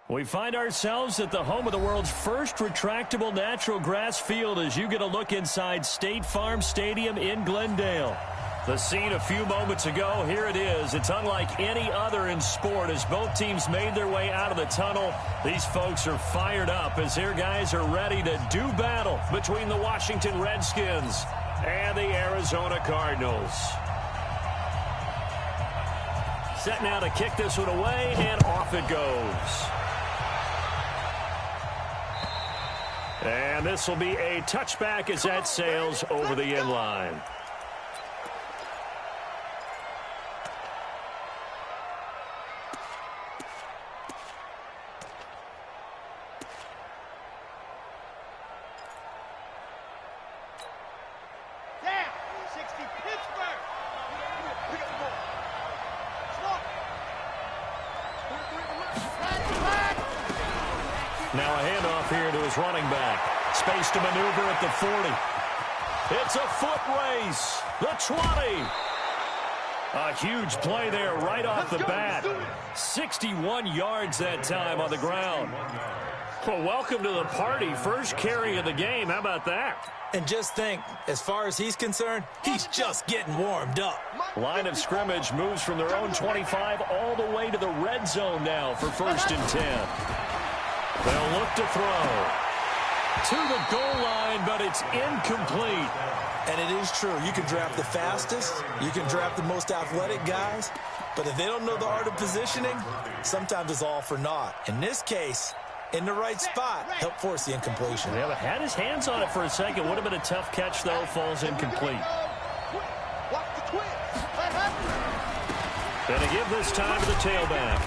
We find ourselves at the home of the world's first retractable natural grass field as you get a look inside State Farm Stadium in Glendale. The scene a few moments ago, here it is. It's unlike any other in sport as both teams made their way out of the tunnel. These folks are fired up as their guys are ready to do battle between the Washington Redskins and the Arizona Cardinals. Set now to kick this one away, and off it goes. And this will be a touchback as that sails over the end line. Now a handoff here to his running back. Space to maneuver at the 40. It's a foot race. The 20. A huge play there right off the bat. 61 yards that time on the ground. Well, welcome to the party. First carry of the game. How about that? And just think, as far as he's concerned, he's just getting warmed up. Line of scrimmage moves from their own 25 all the way to the red zone now for 1st and 10. They'll look to throw to the goal line, but it's incomplete. And it is true. You can draft the fastest. You can draft the most athletic guys. But if they don't know the art of positioning, sometimes it's all for naught. In this case, in the right spot, help force the incompletion. Yeah, but had his hands on it for a second. Would have been a tough catch, though. Falls incomplete. Going to give this time to the tailback.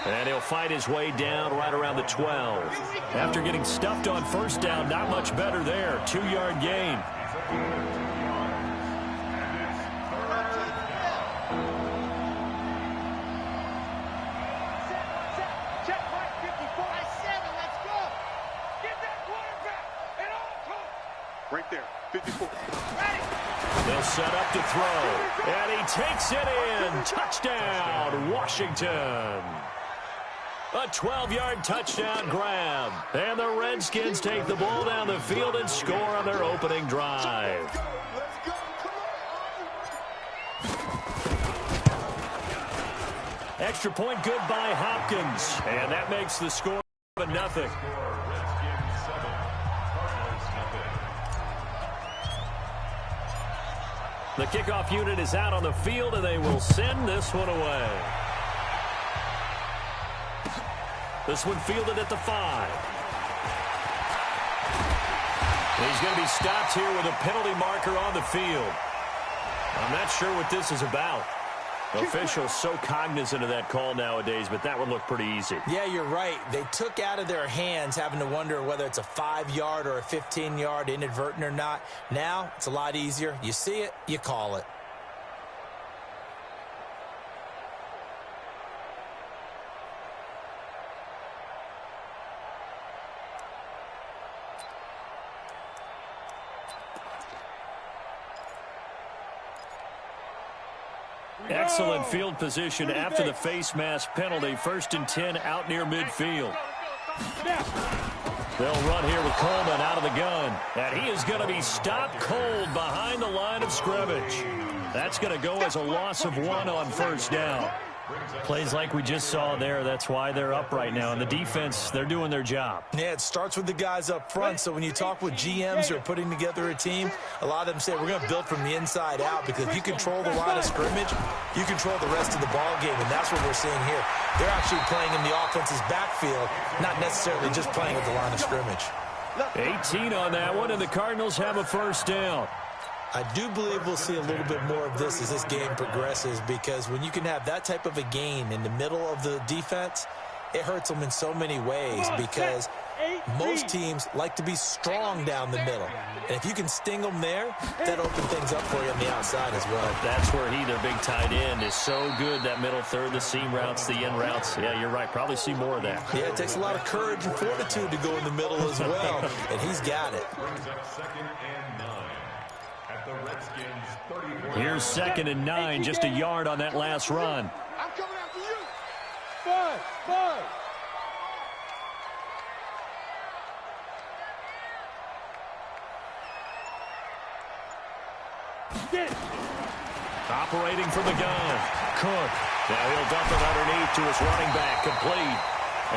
And he'll fight his way down right around the 12. After getting stuffed on first down, not much better there. 2-yard gain. Right there, 54. They'll set up to throw. And he takes it in. Touchdown, Washington. A 12-yard touchdown grab. And the Redskins take the ball down the field and score on their opening drive. Extra point good by Hopkins. And that makes the score 7-0. The kickoff unit is out on the field, and they will send this one away. This one fielded at the 5. He's going to be stopped here with a penalty marker on the field. I'm not sure what this is about. Officials so cognizant of that call nowadays, but that one looked pretty easy. Yeah, you're right. They took out of their hands having to wonder whether it's a 5-yard or a 15-yard inadvertent or not. Now, it's a lot easier. You see it, you call it. Excellent field position after the face mask penalty. 1st and 10 out near midfield. They'll run here with Coleman out of the gun. And he is going to be stopped cold behind the line of scrimmage. That's going to go as a loss of 1 on 1st down. Plays like we just saw there, that's why they're up right now. And the defense, they're doing their job. Yeah, it starts with the guys up front. So when you talk with GMs who are putting together a team, a lot of them say we're going to build from the inside out, because if you control the line of scrimmage, you control the rest of the ball game, and that's what we're seeing here. They're actually playing in the offense's backfield, not necessarily just playing at the line of scrimmage. 18 on that one, and the Cardinals have a first down. I do believe we'll see a little bit more of this as this game progresses, because when you can have that type of a gain in the middle of the defense, it hurts them in so many ways, because most teams like to be strong down the middle. And if you can sting them there, that opens things up for you on the outside as well. That's where their big tight end, is so good, that middle third, the seam routes, the in routes. Yeah, you're right. Probably see more of that. Yeah, it takes a lot of courage and fortitude to go in the middle as well, and he's got it. Here's 2nd and 9, just a yard on that last run. I'm coming after you. 5. Operating from the gun, Cook. Now he'll dump it underneath to his running back, complete.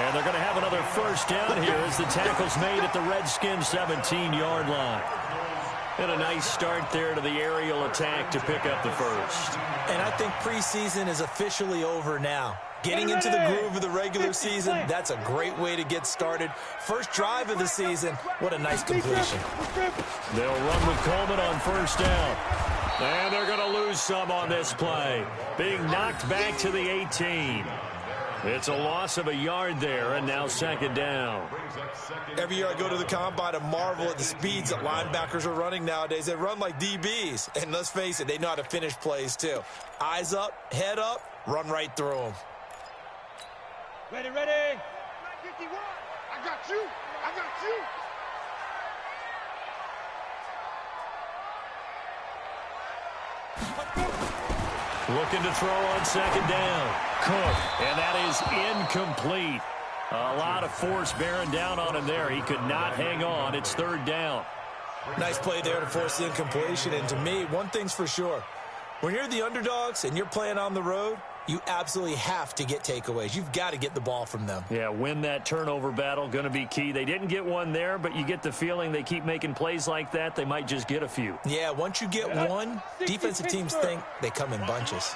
And they're going to have another first down here as the tackle's made at the Redskins' 17-yard line. And a nice start there to the aerial attack to pick up the first. And I think preseason is officially over now. Getting into the groove of the regular season, that's a great way to get started. First drive of the season, what a nice completion. They'll run with Coleman on first down. And they're going to lose some on this play. Being knocked back to the 18. It's a loss of a yard there, and now 2nd down. Every year I go to the combine and marvel at the speeds that linebackers are running nowadays. They run like DBs. And let's face it, they know how to finish plays too. Eyes up, head up, run right through them. Ready. 51. I got you. Looking to throw on 2nd down. Cook, and that is incomplete. A lot of force bearing down on him there. He could not hang on. It's 3rd down. Nice play there to force the incompletion. And to me, one thing's for sure. When you're the underdogs and you're playing on the road, you absolutely have to get takeaways. You've got to get the ball from them. Yeah, win that turnover battle, going to be key. They didn't get one there, but you get the feeling they keep making plays like that, they might just get a few. Yeah, once you get one, defensive teams think they come in bunches.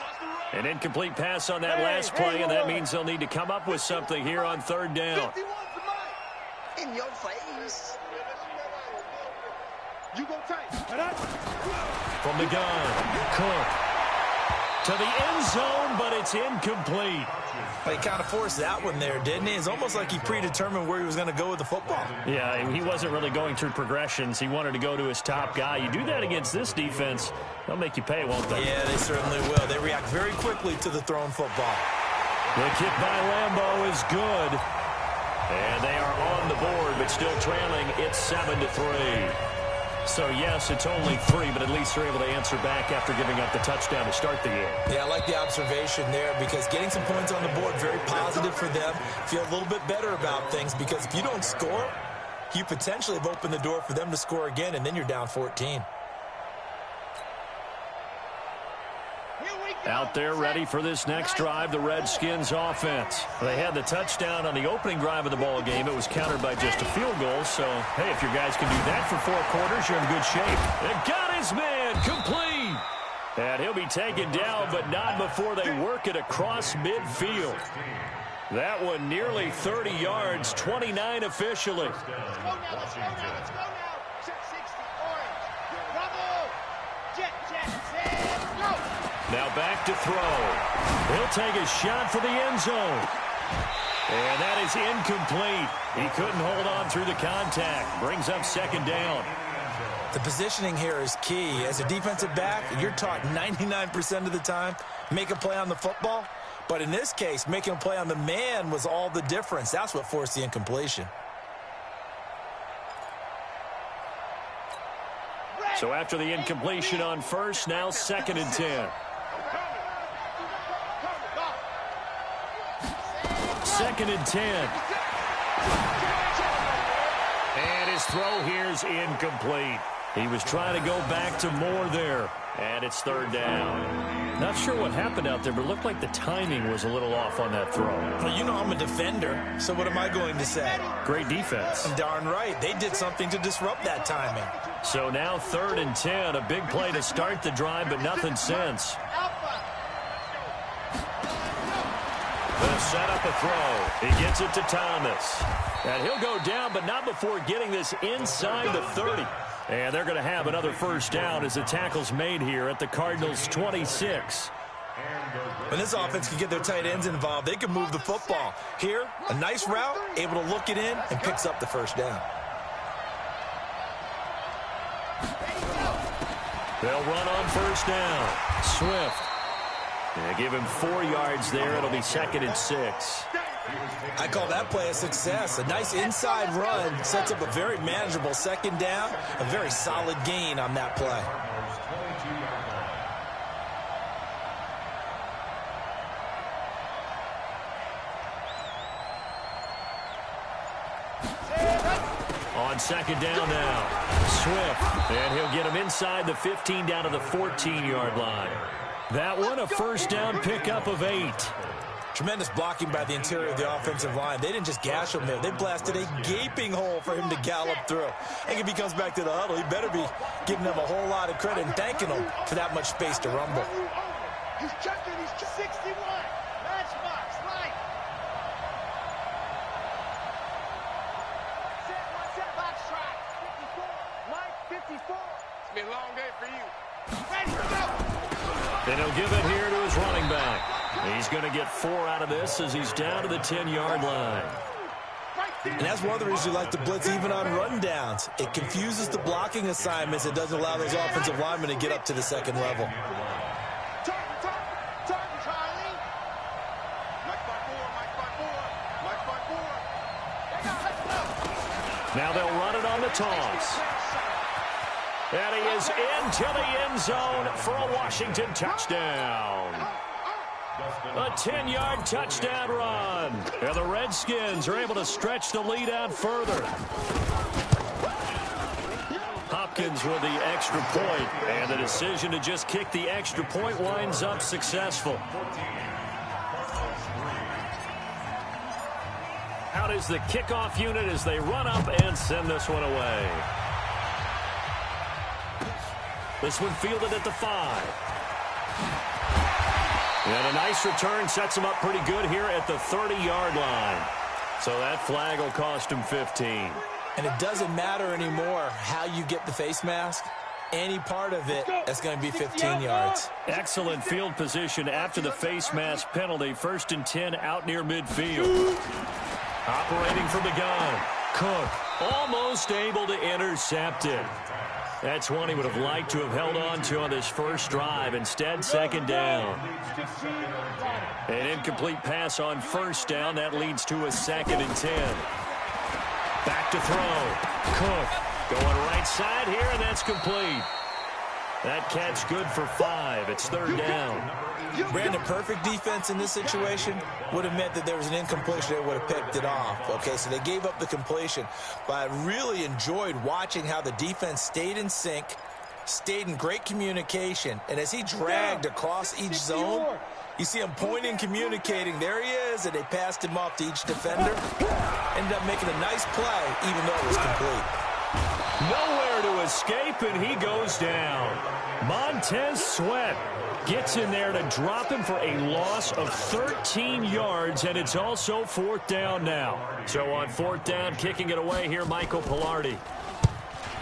An incomplete pass on that last play, and that means they'll need to come up with something here on 3rd down. In your face. You go tight. From the gun, Cook. To the end zone, but it's incomplete. He kind of forced that one there, didn't he? It's almost like he predetermined where he was going to go with the football. Yeah, he wasn't really going through progressions. He wanted to go to his top guy. You do that against this defense, they'll make you pay, won't they? Yeah, they certainly will. They react very quickly to the thrown football. The kick by Lambeau is good. And they are on the board, but still trailing. It's 7-3. So, yes, it's only 3, but at least they're able to answer back after giving up the touchdown to start the game. Yeah, I like the observation there, because getting some points on the board, very positive for them. Feel a little bit better about things, because if you don't score, you potentially have opened the door for them to score again, and then you're down 14. Out there ready for this next drive, the Redskins offense. They had the touchdown on the opening drive of the ball game. It was countered by just a field goal. So, hey, if your guys can do that for 4 quarters, you're in good shape. They got his man complete. And he'll be taken down, but not before they work it across midfield. That one nearly 30 yards, 29 officially. Let's go now. Check 60, orange. Bravo. Jet, go. Now back to throw. He'll take a shot for the end zone. And that is incomplete. He couldn't hold on through the contact. Brings up 2nd down. The positioning here is key. As a defensive back, you're taught 99% of the time, make a play on the football. But in this case, making a play on the man was all the difference. That's what forced the incompletion. So after the incompletion on first, now 2nd and 10. 2nd and 10. And his throw here's incomplete. He was trying to go back to more there. And it's 3rd down. Not sure what happened out there, but it looked like the timing was a little off on that throw. Well, you know I'm a defender, so what am I going to say? Great defense. Darn right. They did something to disrupt that timing. So now 3rd and 10, a big play to start the drive, but nothing since. They'll set up a throw. He gets it to Thomas. And he'll go down, but not before getting this inside the 30. And they're going to have another first down as the tackle's made here at the Cardinals' 26. When this offense can get their tight ends involved, they can move the football. Here, a nice route, able to look it in, and picks up the first down. They'll run on first down. Swift. They give him 4 yards there. It'll be 2nd and 6. I call that play a success. A nice inside run sets up a very manageable 2nd down. A very solid gain on that play. On 2nd down now. Swift. And he'll get him inside the 15 down to the 14-yard line. That one a first down pickup of 8. Tremendous blocking by the interior of the offensive line. They didn't just gash him there. They blasted a gaping hole for him to gallop through. And if he comes back to the huddle, he better be giving them a whole lot of credit and thanking them for that much space to rumble. He's checking. He's 61. Matchbox, right. Set box track. 54. Mike, 54. It's been a long day for you. Ready to go. Then he'll give it here to his running back. He's going to get 4 out of this as he's down to the 10-yard line. And that's one of the reasons you like to blitz even on rundowns. It confuses the blocking assignments. It doesn't allow those offensive linemen to get up to the 2nd level. Turn, Charlie. Mike 5-4. Now they'll run it on the toss. And he is into the end zone for a Washington touchdown. A 10-yard touchdown run. And the Redskins are able to stretch the lead out further. Hopkins with the extra point, and the decision to just kick the extra point winds up successful. Out is the kickoff unit as they run up and send this one away. This one fielded at the 5. And a nice return sets him up pretty good here at the 30-yard line. So that flag will cost him 15. And it doesn't matter anymore how you get the face mask. Any part of it, that's going to be 15 yards. Excellent field position after the face mask penalty. 1st and 10 out near midfield. Operating from the gun. Cook almost able to intercept it. That's one he would have liked to have held on to on this first drive. Instead, 2nd down. An incomplete pass on 1st down. That leads to a 2nd and 10. Back to throw. Cook going right side here, and that's complete. That catch good for 5. It's 3rd down. Brandon, perfect defense in this situation would have meant that there was an incompletion. They would have picked it off. Okay, so they gave up the completion. But I really enjoyed watching how the defense stayed in sync, stayed in great communication. And as he dragged across each zone, you see him pointing, communicating. There he is, and they passed him off to each defender. Ended up making a nice play, even though it was complete. Nowhere to escape, and he goes down. Montez Sweat gets in there to drop him for a loss of 13 yards, and it's also 4th down now. So on 4th down, kicking it away here, Michael Pilardi.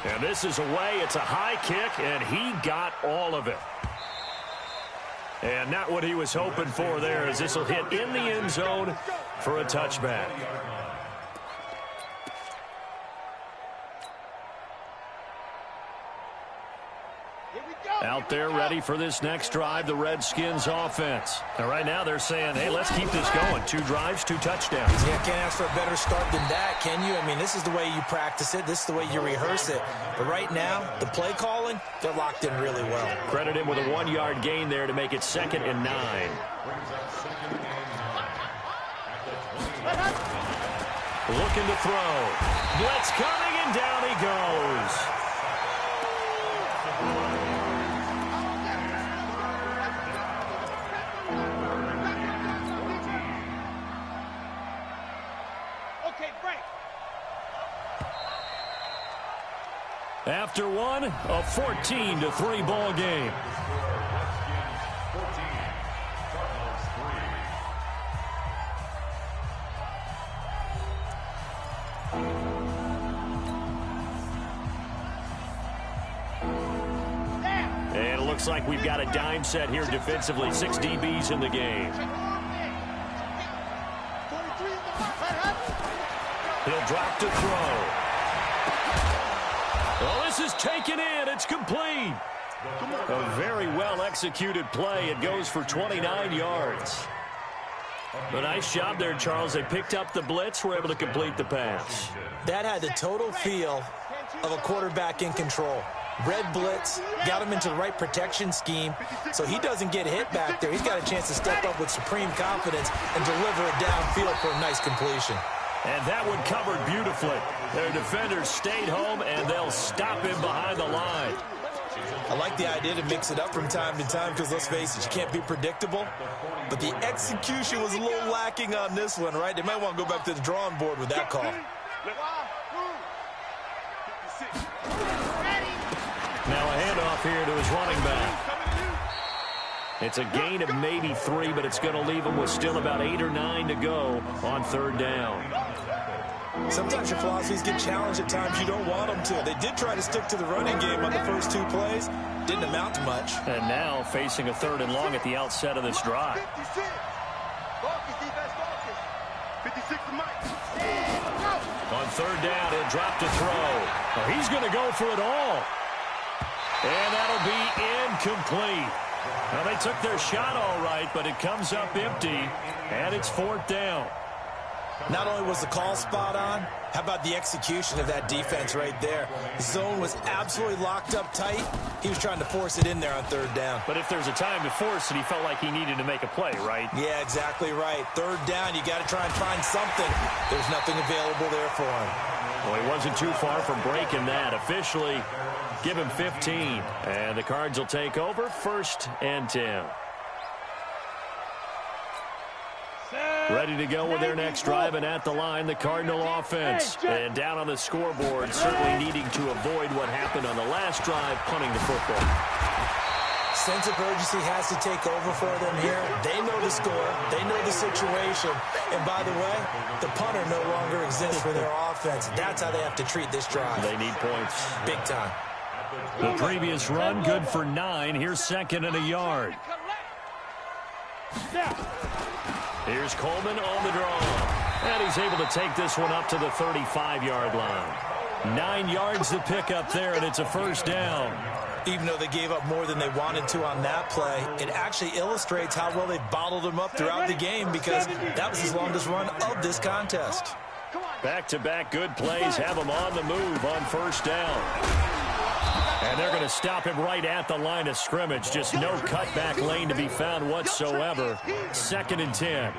And this is away. It's a high kick, and he got all of it. And not what he was hoping for there, as this will hit in the end zone for a touchback. Out there ready for this next drive, the Redskins offense. And right now they're saying, hey, let's keep this going. 2 drives, 2 touchdowns. Yeah, can't ask for a better start than that, can you? I mean, this is the way you practice it. This is the way you rehearse it. But right now, the play calling, they're locked in really well. Credit him with a 1-yard gain there to make it 2nd and 9. Looking to throw. Blitz coming, and down he goes. After one, a 14-3 ball game. And it looks like we've got a dime set here defensively. 6 DBs in the game. He'll drop to throw. Well, this is taken in. It's complete. A very well-executed play. It goes for 29 yards. A nice job there, Charles. They picked up the blitz, were able to complete the pass. That had the total feel of a quarterback in control. Red blitz, got him into the right protection scheme, so he doesn't get hit back there. He's got a chance to step up with supreme confidence and deliver it downfield for a nice completion. And that one covered beautifully. Their defenders stayed home, and they'll stop him behind the line. I like the idea to mix it up from time to time because, let's face it, you can't be predictable. But the execution was a little lacking on this one, right? They might want to go back to the drawing board with that call. Now a handoff here to his running back. It's a gain of maybe 3, but it's going to leave him with still about 8 or 9 to go on 3rd down. Sometimes your philosophies get challenged at times you don't want them to. They did try to stick to the running game on the first 2 plays. Didn't amount to much. And now facing a 3rd and long at the outset of this drive. 56 to Mike. On 3rd down, he'll drop to throw. Oh, he's going to go for it all. And that'll be incomplete. Well, they took their shot all right, but it comes up empty, and it's 4th down. Not only was the call spot on, how about the execution of that defense right there? The zone was absolutely locked up tight. He was trying to force it in there on 3rd down. But if there's a time to force it, he felt like he needed to make a play, right? Yeah, exactly right. 3rd down, you got to try and find something. There's nothing available there for him. Well, he wasn't too far from breaking that. Officially, give him 15. And the Cards will take over 1st and 10. Ready to go with their next drive, and at the line, the Cardinal offense. And down on the scoreboard, certainly needing to avoid what happened on the last drive, punting the football. Sense of urgency has to take over for them here. They know the score. They know the situation. And by the way, the punter no longer exists for their offense. That's how they have to treat this drive. They need points. Big time. The previous run, good for 9. Here's 2nd and a yard. Here's Coleman on the draw. And he's able to take this one up to the 35-yard line. 9 yards to pick up there, and it's a 1st down. Even though they gave up more than they wanted to on that play, it actually illustrates how well they bottled him up throughout the game because that was his longest run of this contest. Back-to-back good plays have him on the move on 1st down. And they're going to stop him right at the line of scrimmage. Just no cutback lane to be found whatsoever. 2nd and 10.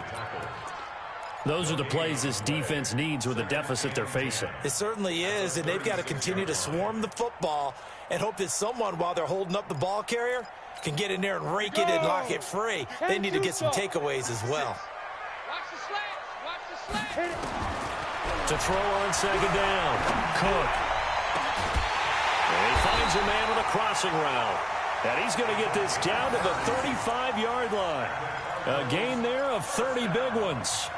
Those are the plays this defense needs with the deficit they're facing. It certainly is, and they've got to continue to swarm the football and hope that someone, while they're holding up the ball carrier, can get in there and rake it and lock it free. They need to get some takeaways as well. Watch the slats. Watch the slats. To throw on 2nd down. Cook. And he finds a man with a crossing route. And he's going to get this down to the 35-yard line. A gain there of 30 big ones.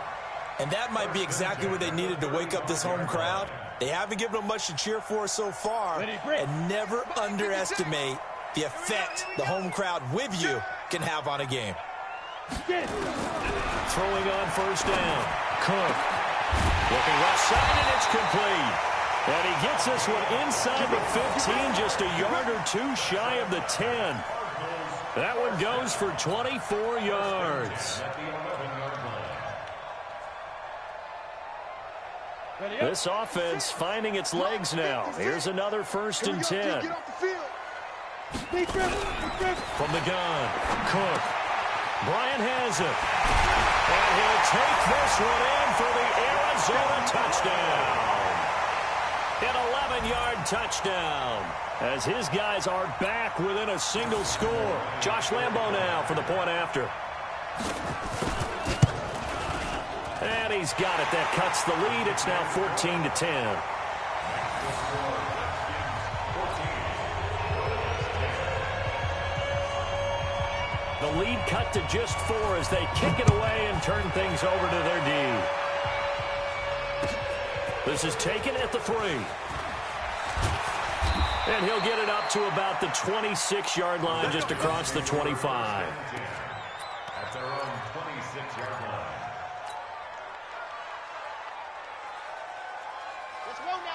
And that might be exactly what they needed to wake up this home crowd. They haven't given them much to cheer for so far. And never underestimate the effect the home crowd with you can have on a game. Throwing on 1st down. Cook. Looking left side, and it's complete. And he gets this one inside the 15, just a yard or 2 shy of the 10. That one goes for 24 yards. This offense finding its legs now. Here's another 1st and 10. From the gun, Cook. Bryant has it. And he'll take this one in for the Arizona touchdown. An 11-yard touchdown as his guys are back within a single score. Josh Lambeau now for the point after. And he's got it. That cuts the lead. It's now 14-10. The lead cut to just 4 as they kick it away and turn things over to their D. This is taken at the 3. And he'll get it up to about the 26-yard line, just across the 25. At their own 26-yard line.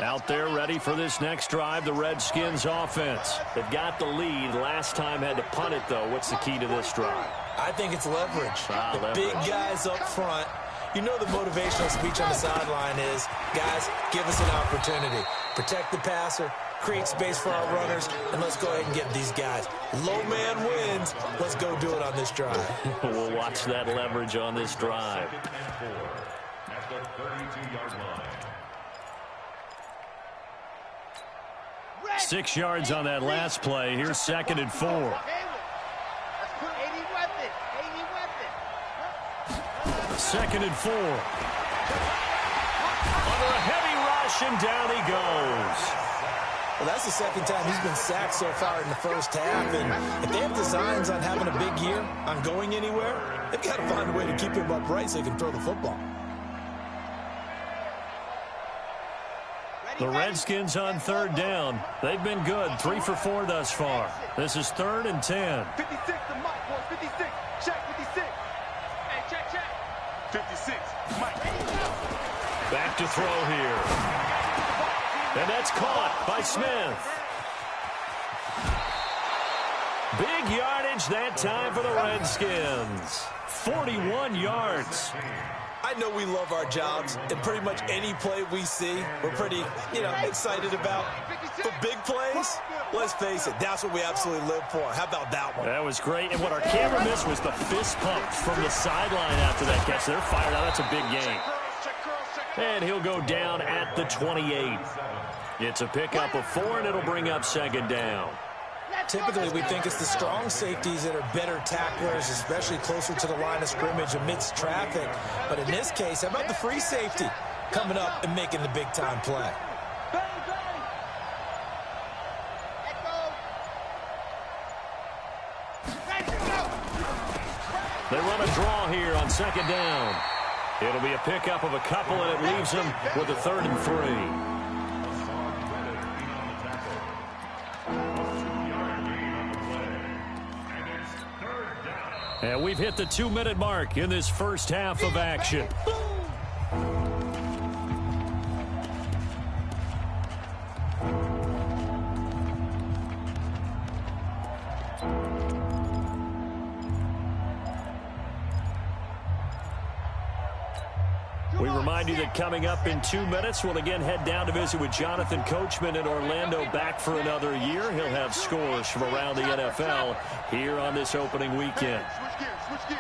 Out there ready for this next drive, the Redskins offense. They've got the lead. Last time had to punt it, though. What's the key to this drive? I think it's leverage. The leverage. Big guys up front. You know the motivational speech on the sideline is, guys, give us an opportunity. Protect the passer, create space for our runners, and let's go ahead and get these guys. Low man wins. Let's go do it on this drive. We'll watch that leverage on this drive. At the 32-yard line. 6 yards on that last play. Here's 2nd and 4. Second and 4. Under a heavy rush, and down he goes. Well, that's the second time he's been sacked so far in the first half. And if they have designs on having a big year, on going anywhere, they've got to find a way to keep him upright so he can throw the football. The Redskins on 3rd down. They've been good, 3 for 4 thus far. This is 3rd and 10. 56 to Mike, boys. 56. Check 56. Hey, check. 56. Mike. Back to throw here. And that's caught by Smith. Big yardage that time for the Redskins. 41 yards. I know we love our jobs, and pretty much any play we see, we're pretty, excited about. But big plays, let's face it, that's what we absolutely live for. How about that one? That was great, and what our camera missed was the fist pump from the sideline after that catch. They're fired out. That's a big game. And he'll go down at the 28. It's a pickup of 4, and it'll bring up 2nd down. Typically, we think it's the strong safeties that are better tacklers, especially closer to the line of scrimmage amidst traffic. But in this case, how about the free safety coming up and making the big-time play? They run a draw here on 2nd down. It'll be a pickup of a couple, and it leaves them with a 3rd and 3. And we've hit the 2-minute mark in this first half of action. We remind you that coming up in 2 minutes, we'll again head down to visit with Jonathan Coachman in Orlando, back for another year. He'll have scores from around the NFL here on this opening weekend. Switch gears.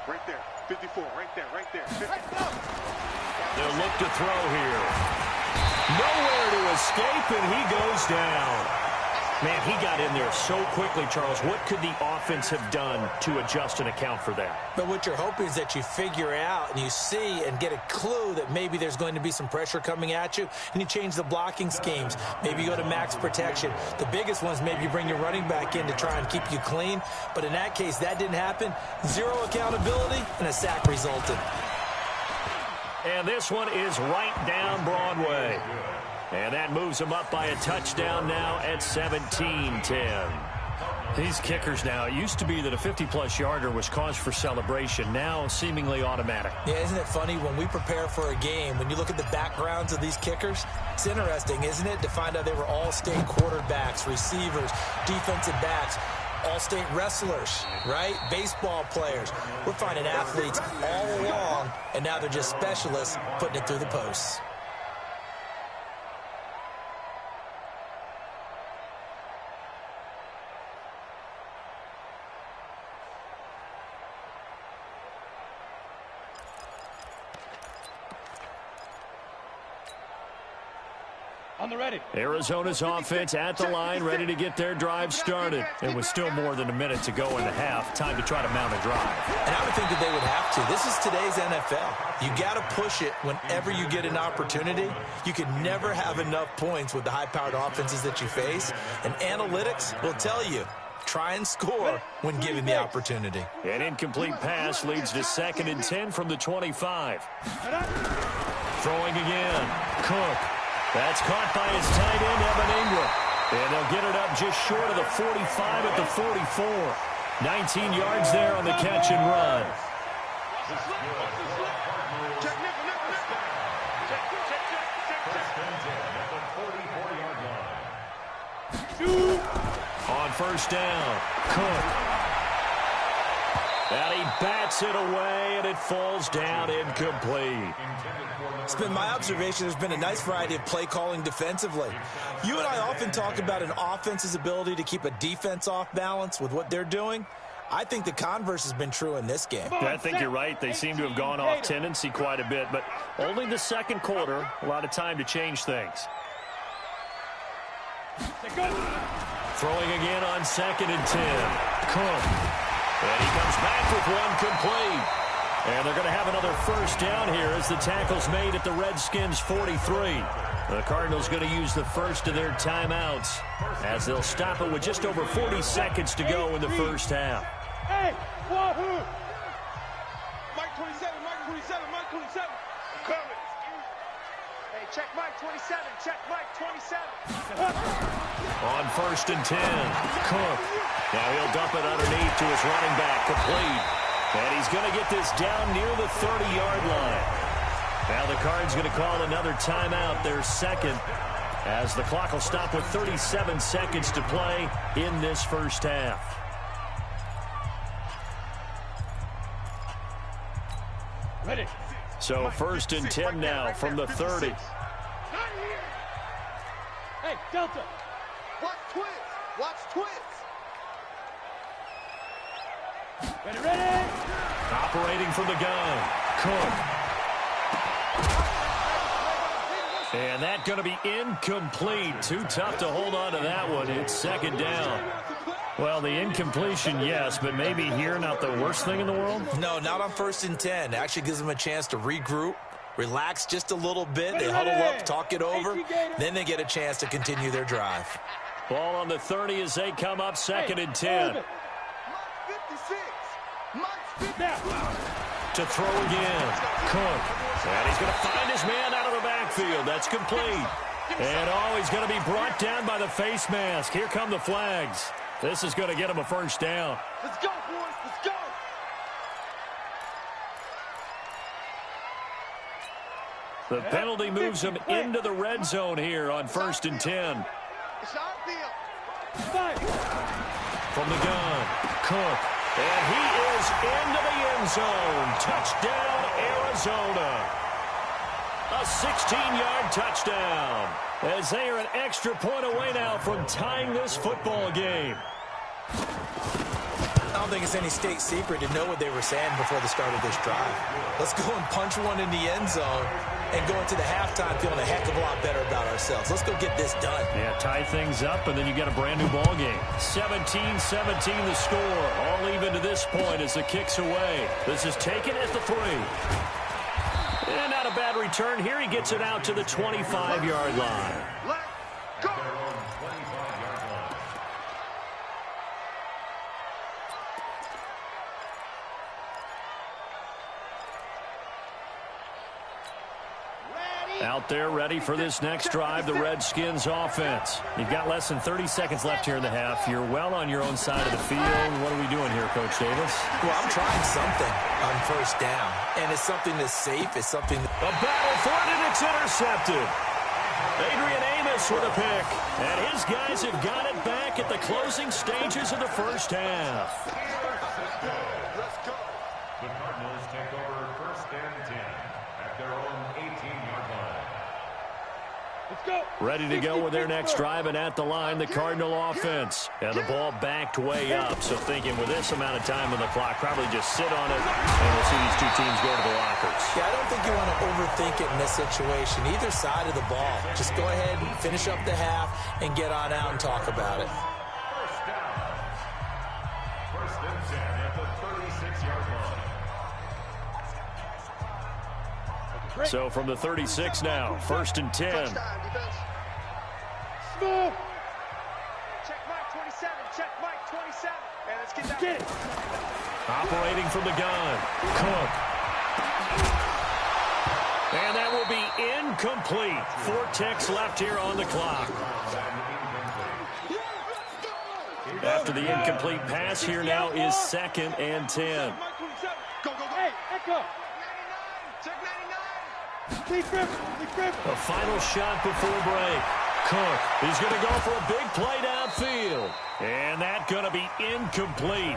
Right there. 54. Right there. 50. They'll look to throw here. Nowhere to escape, and he goes down. Man, he got in there so quickly, Charles. What could the offense have done to adjust and account for that? But what you're hoping is that you figure out and you see and get a clue that maybe there's going to be some pressure coming at you, and you change the blocking schemes. Maybe you go to max protection. The biggest ones, maybe you bring your running back in to try and keep you clean. But in that case, that didn't happen. 0 accountability, and a sack resulted. And this one is right down Broadway. And that moves him up by a touchdown now at 17-10. These kickers now, it used to be that a 50-plus yarder was cause for celebration. Now seemingly automatic. Yeah, isn't it funny when we prepare for a game, when you look at the backgrounds of these kickers, it's interesting, isn't it, to find out they were all-state quarterbacks, receivers, defensive backs, all-state wrestlers, right? Baseball players. We're finding athletes all along, and now they're just specialists putting it through the posts. On the ready. Arizona's offense at the line, ready to get their drive started. And with still more than a minute to go in the half, time to try to mount a drive. And I would think that they would have to. This is today's NFL. You got to push it whenever you get an opportunity. You can never have enough points with the high-powered offenses that you face. And analytics will tell you, try and score when given the opportunity. An incomplete pass leads to 2nd and 10 from the 25. Throwing again. Cook. That's caught by his tight end, Evan Ingram. And they'll get it up just short of the 45 at the 44. 19 yards there on the catch and run. On 1st down, Cook. And he bats it away, and it falls down incomplete. It's been my observation there's been a nice variety of play calling defensively. You and I often talk about an offense's ability to keep a defense off balance with what they're doing. I think the converse has been true in this game. I think you're right. They seem to have gone off tendency quite a bit, but only the 2nd quarter, a lot of time to change things. Throwing again on 2nd and 10. Cook. And he comes back with one complete. And they're going to have another 1st down here as the tackle's made at the Redskins' 43. The Cardinals going to use the first of their timeouts as they'll stop it with just over 40 seconds to go in the 1st half. Hey, Wahoo! Mike 27, Mike 27, Mike 27. Coming. Hey, check Mike 27, check Mike 27. On 1st and 10, Cook. Now he'll dump it underneath to his running back, complete. And he's going to get this down near the 30-yard line. Now the Cards going to call another timeout, their 2nd, as the clock will stop with 37 seconds to play in this 1st half. Ready. So 1st and 10 now from the 30. Hey, Delta. Watch twins. Watch twins. Ready, ready. Operating from the gun, Cook. And that's going to be incomplete. Too tough to hold on to that one. It's 2nd down. Well, the incompletion, yes, but maybe here not the worst thing in the world? No, not on 1st and 10. It actually gives them a chance to regroup, relax just a little bit. They huddle up, talk it over. Then they get a chance to continue their drive. Ball on the 30 as they come up 2nd and 10. Mike 56. Mike 56. To throw again, Cook. And he's going to find his man out of the backfield. That's complete. And he's going to be brought down by the face mask. Here come the flags. This is going to get him a 1st down. Let's go, boys. Let's go. The penalty moves him into the red zone here on 1st and 10. It's our field. From the gun, Cook. And he is into the end zone. Touchdown, Arizona. A 16-yard touchdown. As they are an extra point away now from tying this football game. I don't think it's any state secret to know what they were saying before the start of this drive. Let's go and punch one in the end zone and go into the halftime feeling a heck of a lot better about ourselves. Let's go get this done. Yeah, tie things up, and then you get a brand new ball game. 17-17 the score. All even to this point as the kick's away. This is taken at the 3. And not a bad return here. He gets it out to the 25-yard line. Let's go. Out there ready for this next drive, the Redskins offense. You've got less than 30 seconds left here in the half. You're well on your own side of the field. What are we doing here, Coach Davis? Well, I'm trying something on 1st down, and it's something that's safe. It's something A battle for it, and it's intercepted. Adrian Amos with a pick, and his guys have got it back at the closing stages of the 1st half. Let's go. The Cardinals take over 1st and 10 at their own 18-yard line. Let's go. Ready to go with their next drive, and at the line, the Cardinal offense. And the ball backed way up, so thinking with this amount of time on the clock, probably just sit on it, and we'll see these two teams go to the lockers. Yeah, I don't think you want to overthink it in this situation. Either side of the ball. Just go ahead and finish up the half and get on out and talk about it. First down. First and 10 at the 36-yard line. So from the 36 now, first and 10. Smooth. Check Mike 27. Check Mike 27. And let's get that. Get it. Operating from the gun, Cook. And that will be incomplete. 4 ticks left here on the clock. After the incomplete pass, here now is second and 10. Go, go, go. Hey, echo. Check 99. A final shot before break. Cook, he's going to go for a big play downfield. And that's going to be incomplete.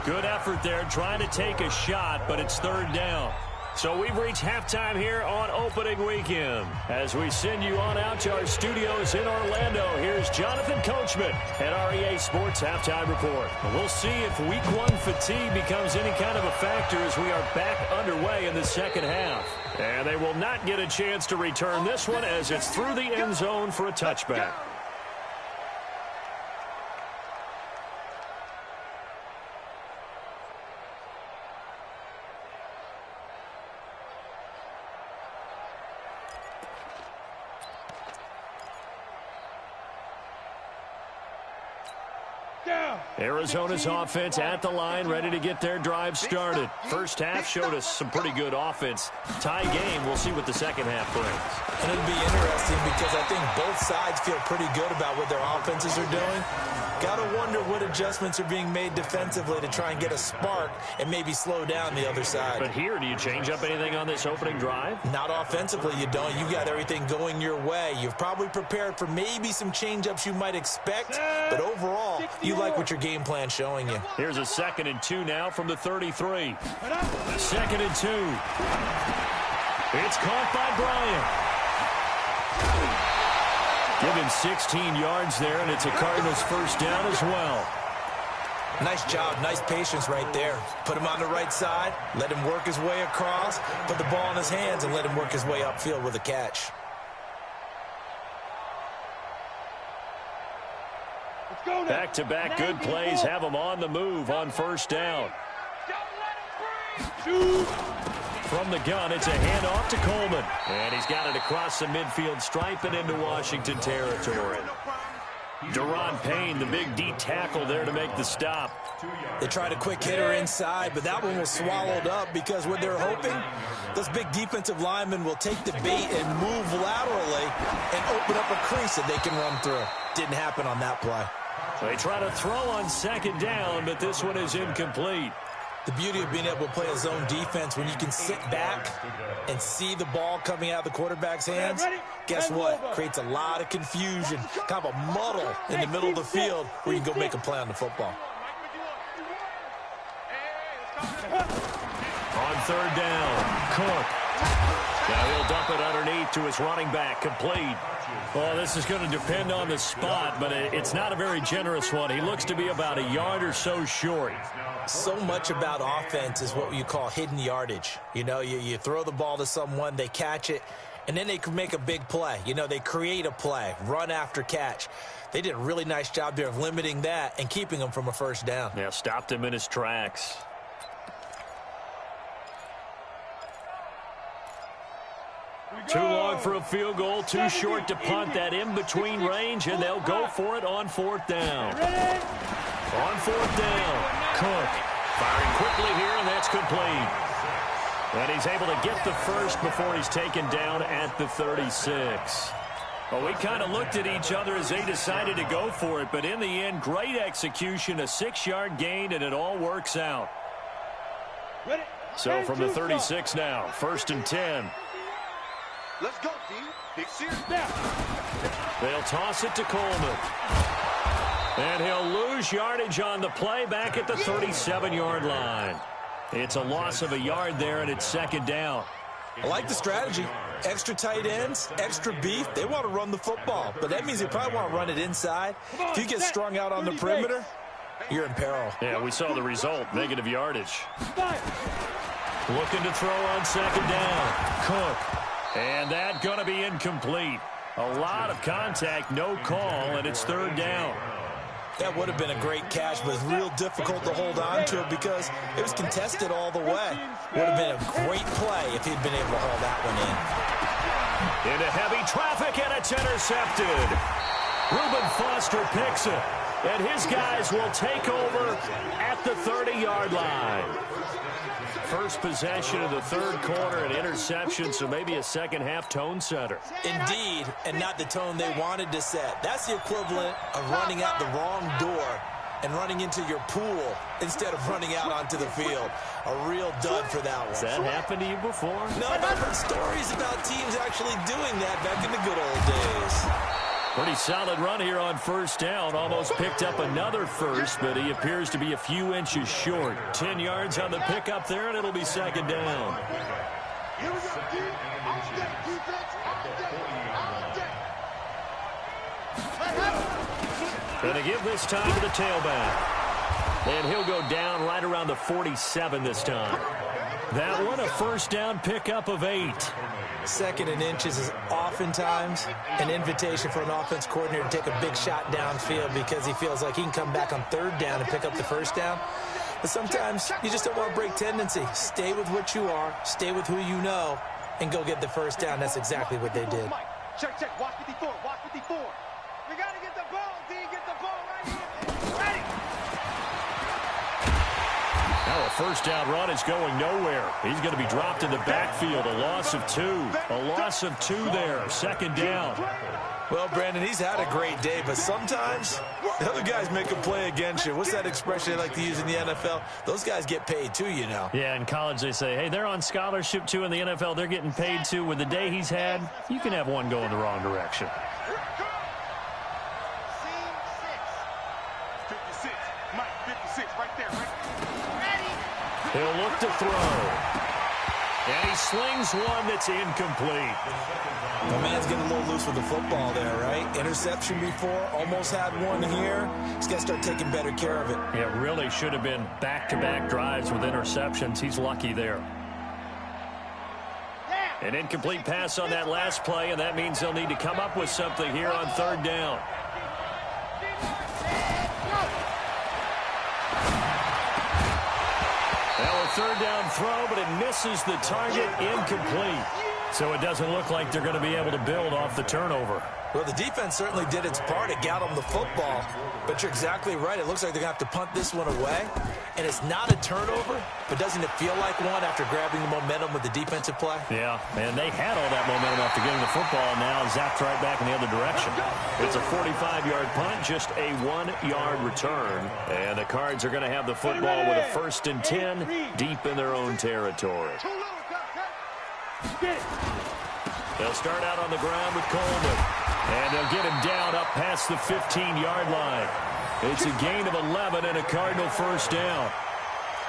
Good effort there trying to take a shot, but it's third down. So we've reached halftime here on opening weekend. As we send you on out to our studios in Orlando, here's Jonathan Coachman at REA Sports Halftime Report. We'll see if Week 1 fatigue becomes any kind of a factor as we are back underway in the second half. And they will not get a chance to return this one as it's through the end zone for a touchback. Arizona's offense at the line, ready to get their drive started. First half showed us some pretty good offense. Tie game, we'll see what the second half brings. And it'll be interesting because I think both sides feel pretty good about what their offenses are doing. Got to wonder what adjustments are being made defensively to try and get a spark and maybe slow down the other side. But here, do you change up anything on this opening drive? Not offensively, you don't. You got everything going your way. You've probably prepared for maybe some change-ups you might expect, but overall, you like what your game plan's showing you. Here's a 2nd and 2 now from the 33. 2nd and 2. It's caught by Bryant. Give him 16 yards there, and it's a Cardinals first down as well. Nice job, nice patience right there. Put him on the right side, let him work his way across, put the ball in his hands, and let him work his way upfield with a catch. Back-to-back good plays have him on the move on first down. From the gun, it's a handoff to Coleman. And he's got it across the midfield stripe and into Washington territory. Deron Payne, the big D tackle there to make the stop. They tried a quick hitter inside, but that one was swallowed up because what they're hoping, those big defensive linemen will take the bait and move laterally and open up a crease that they can run through. Didn't happen on that play. They try to throw on second down, but this one is incomplete. The beauty of being able to play a zone defense when you can sit back and see the ball coming out of the quarterback's hands, guess what? Creates a lot of confusion, kind of a muddle in the middle of the field where you can go make a play on the football. On third down, Cook. Now he'll dump it underneath to his running back, complete. Well, this is going to depend on the spot, but it's not a very generous one. He looks to be about a yard or so short. So much about offense is what you call hidden yardage. You know, you throw the ball to someone, they catch it, and then they can make a big play. You know, they create a play, run after catch. They did a really nice job there of limiting that and keeping him from a first down. Yeah, stopped him in his tracks. Too long for a field goal, too short to punt. That in-between range, and they'll go for it on fourth down. On fourth down, Cook firing quickly here, and that's complete. And he's able to get the first before he's taken down at the 36. Well, we kind of looked at each other as they decided to go for it, but in the end, great execution, a 6-yard gain, and it all works out. So from the 36 now, 1st and 10. Let's go, D. Big series. They'll toss it to Coleman. And he'll lose yardage on the play back at the 37-yard line. It's a loss of a yard there, and it's second down. I like the strategy. Extra tight ends, extra beef. They want to run the football, but that means they probably want to run it inside. If you get strung out on the perimeter, you're in peril. Yeah, we saw the result, negative yardage. Looking to throw on second down. Cook. And that going to be incomplete. A lot of contact, no call, and it's third down. That would have been a great catch, but it's real difficult to hold on to it because it was contested all the way. Would have been a great play if he'd been able to haul that one in. Into heavy traffic, and it's intercepted. Reuben Foster picks it, and his guys will take over at the 30-yard line. First possession of the third quarter, an interception, so maybe a second-half tone setter. Indeed, and not the tone they wanted to set. That's the equivalent of running out the wrong door and running into your pool instead of running out onto the field. A real dud for that one. Has that happened to you before? No, but I've heard stories about teams actually doing that back in the good old days. Pretty solid run here on first down. Almost picked up another first, but he appears to be a few inches short. 10 yards on the pickup there, and it'll be second down. Here we go, D. On deck, defense. On deck. Going to give this time to the tailback. And he'll go down right around the 47 this time. That one, a first down pickup of 8. Second and inches is oftentimes an invitation for an offense coordinator to take a big shot downfield because he feels like he can come back on third down and pick up the first down. But sometimes you just don't want to break tendency. Stay with what you are, stay with who you know, and go get the first down. That's exactly what they did. Check, check. Watch 54. Watch 54. We got to get the ball, D. Get the ball right here. Ready. Now a first down run is going nowhere. He's going to be dropped in the backfield. A loss of 2. A loss of 2 there. Second down. Well, Brandon, he's had a great day, but sometimes the other guys make a play against you. What's that expression they like to use in the NFL? Those guys get paid too, you know. Yeah, in college they say, hey, they're on scholarship too. In the NFL, they're getting paid too. With the day he's had, you can have one going the wrong direction. 56. Mike, 56. Right there. He'll look to throw. And he slings one that's incomplete. The man's getting a little loose with the football there, right? Interception before, almost had one here. He's got to start taking better care of it. It really should have been back-to-back drives with interceptions. He's lucky there. An incomplete pass on that last play, and that means they'll need to come up with something here on third down. Now a third down throw, but it misses the target, incomplete. So it doesn't look like they're going to be able to build off the turnover. Well, the defense certainly did its part. It got them the football. But you're exactly right. It looks like they're going to have to punt this one away. And it's not a turnover, but doesn't it feel like one after grabbing the momentum with the defensive play? Yeah, and they had all that momentum after getting the football, and now zapped right back in the other direction. It's a 45-yard punt, just a 1-yard return. And the Cards are going to have the football with a 1st and 10 deep in their own territory. They'll start out on the ground with Coleman. And they'll get him down up past the 15-yard line. It's a gain of 11 and a Cardinal first down.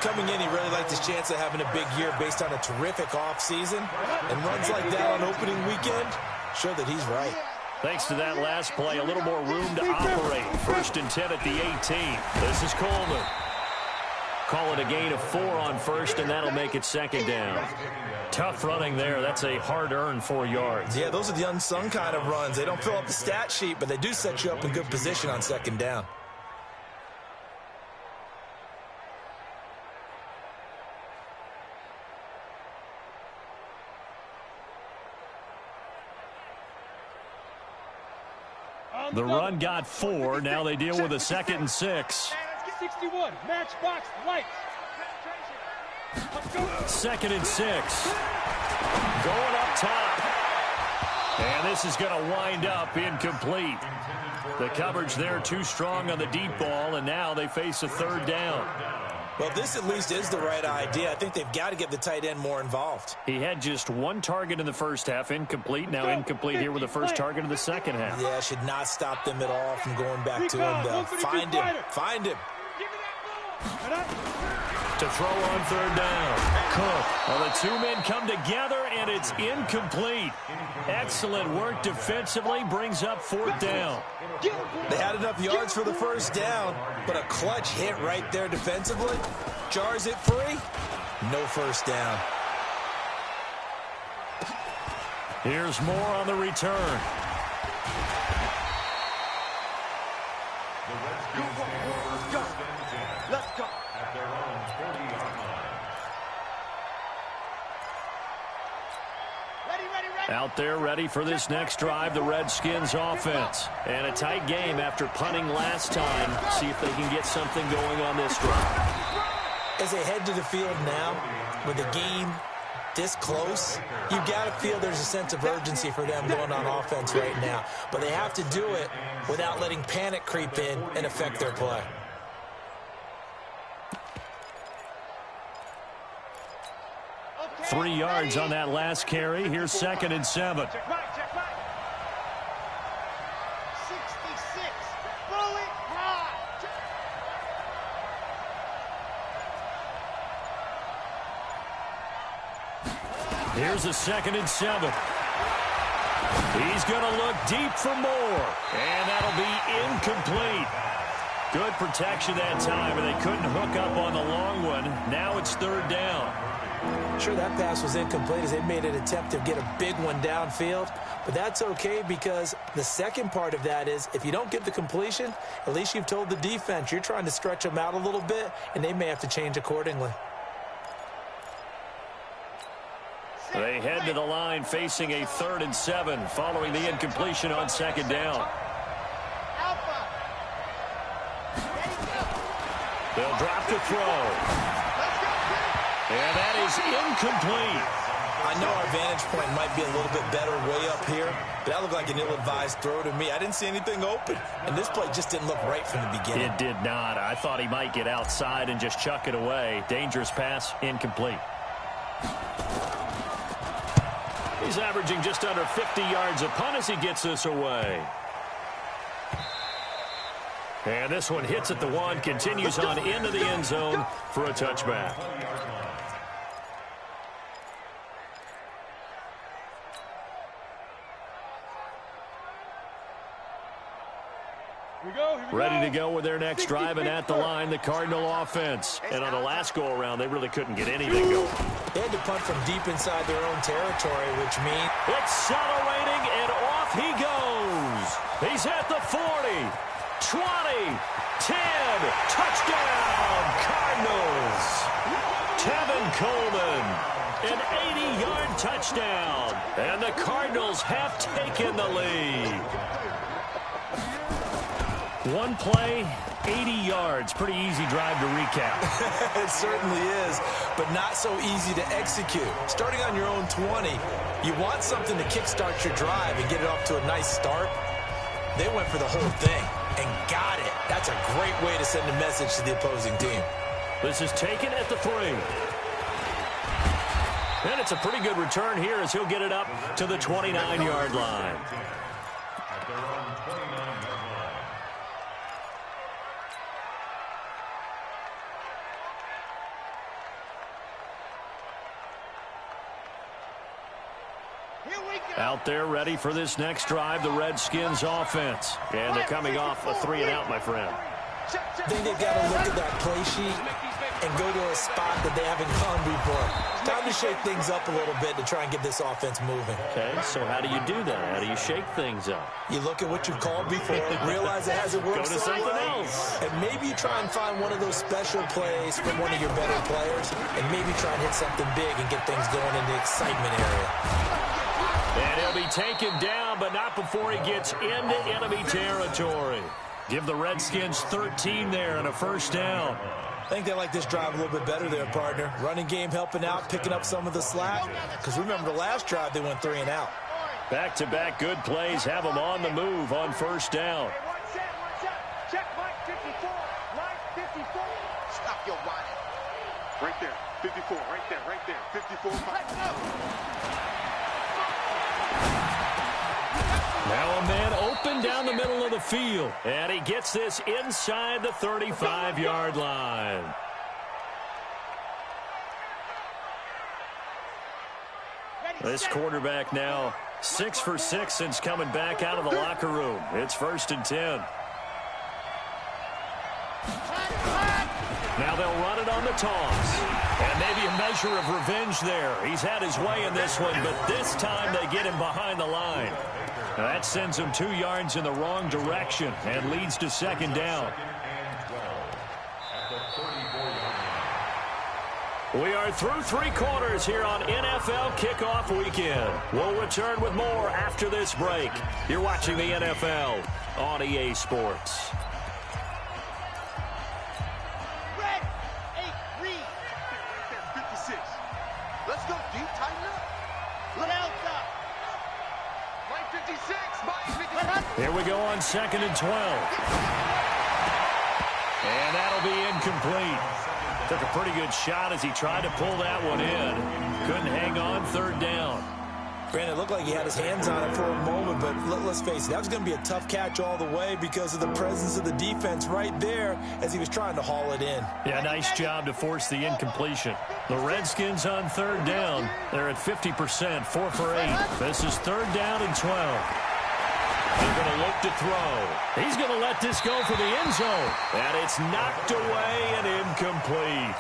Coming in, he really liked his chance of having a big year based on a terrific offseason. And runs like that on opening weekend show that he's right. Thanks to that last play, a little more room to operate. 1st and 10 at the 18. This is Coleman. Call it a gain of 4 on first, and that'll make it second down. Tough running there. That's a hard-earned 4 yards. Yeah, those are the unsung kind of runs. They don't fill up the stat sheet, but they do set you up in good position on second down. The run got 4. Now they deal with a 2nd and 6. 61. Matchbox lights. 2nd and 6. Going up top. And this is going to wind up incomplete. The coverage there too strong on the deep ball, and now they face a third down. Well, this at least is the right idea. I think they've got to get the tight end more involved. He had just 1 target in the first half, incomplete. Now incomplete here with the first target of the second half. Yeah, should not stop them at all from going back to him, though. Find him. Find him. To throw on third down. Cook. Well, the two men come together, and it's incomplete. Excellent work defensively, brings up 4th down. They had enough yards for the first down, but a clutch hit right there defensively jars it free. No first down. Here's more on the return. Let's go. At their own 40-yard line. Out there ready for this next drive, the Redskins offense. And a tight game after punting last time. See if they can get something going on this drive. As they head to the field now, with the game this close, you got to feel there's a sense of urgency for them going on offense right now. But they have to do it without letting panic creep in and affect their play. Okay, 3 yards on that last carry. Here's 2nd and 7. Check right, check right. 66. Bullet high. Here's a 2nd and 7. He's going to look deep for more. And that'll be incomplete. Good protection that time, and they couldn't hook up on the long one. Now it's 3rd down. Sure, that pass was incomplete as they made an attempt to get a big one downfield. But that's okay because the second part of that is if you don't get the completion, at least you've told the defense you're trying to stretch them out a little bit, and they may have to change accordingly. They head to the line facing a 3rd and 7 following the incompletion on 2nd down. They'll drop to throw. And that is incomplete. I know our vantage point might be a little bit better way up here, but that looked like an ill-advised throw to me. I didn't see anything open, and this play just didn't look right from the beginning. It did not. I thought he might get outside and just chuck it away. Dangerous pass, incomplete. He's averaging just under 50 yards a punt as he gets this away. And this one hits at the 1, continues on into the end zone for a touchback. Ready to go with their next drive, and at the line, the Cardinal offense. And on the last go-around, they really couldn't get anything going. They had to punt from deep inside their own territory, which means accelerating, and off he goes. He's at the 40, 20, 10, touchdown, Cardinals. Tevin Coleman, an 80-yard touchdown, and the Cardinals have taken the lead. One play, 80 yards. Pretty easy drive to recap. It certainly is, but not so easy to execute. Starting on your own 20, you want something to kickstart your drive and get it off to a nice start. They went for the whole thing and got it. That's a great way to send a message to the opposing team. This is taken at the 3. And it's a pretty good return here as he'll get it up to the 29-yard line. At their own 29-yard line. Out there ready for this next drive, the Redskins offense. And they're coming off a 3-and-out, my friend. I think they've got to look at that play sheet and go to a spot that they haven't gone before. Time to shake things up a little bit to try and get this offense moving. Okay, so how do you do that? How do you shake things up? You look at what you've called before, realize it hasn't worked Go to something else. and maybe try and find one of those special plays from one of your better players, and maybe try and hit something big and get things going in the excitement area. And he'll be taken down, but not before he gets into enemy territory. Give the Redskins 13 there and a first down. I think they like this drive a little bit better there, partner. Running game helping out, picking up some of the slack. Because remember, the last drive they went 3-and-out. Back-to-back good plays have them on the move on first down. Check Mike 54. Mike 54. Stop your whining. Right there. 54. Right there. 54. Now a man open down the middle of the field. And he gets this inside the 35-yard line. This quarterback now 6 for 6 since coming back out of the locker room. It's 1st and 10. Now they'll run it on the toss. And maybe a measure of revenge there. He's had his way in this one, but this time they get him behind the line. That sends him 2 yards in the wrong direction and leads to 2nd down. We are through 3 quarters here on NFL Kickoff Weekend. We'll return with more after this break. You're watching the NFL on EA Sports. Red, 8, read. Right there, 56. Let's go deep, tighten up. Look out. Mike 56, Mike 56. Here we go on 2nd and 12. And that'll be incomplete. Took a pretty good shot as he tried to pull that one in. Couldn't hang on, 3rd down. Granted, it looked like he had his hands on it for a moment, but let's face it, that was going to be a tough catch all the way because of the presence of the defense right there as he was trying to haul it in. Yeah, nice job to force the incompletion. The Redskins on 3rd down. They're at 50%, 4 for 8. This is 3rd down and 12. They're going to look to throw. He's going to let this go for the end zone. And it's knocked away and incomplete.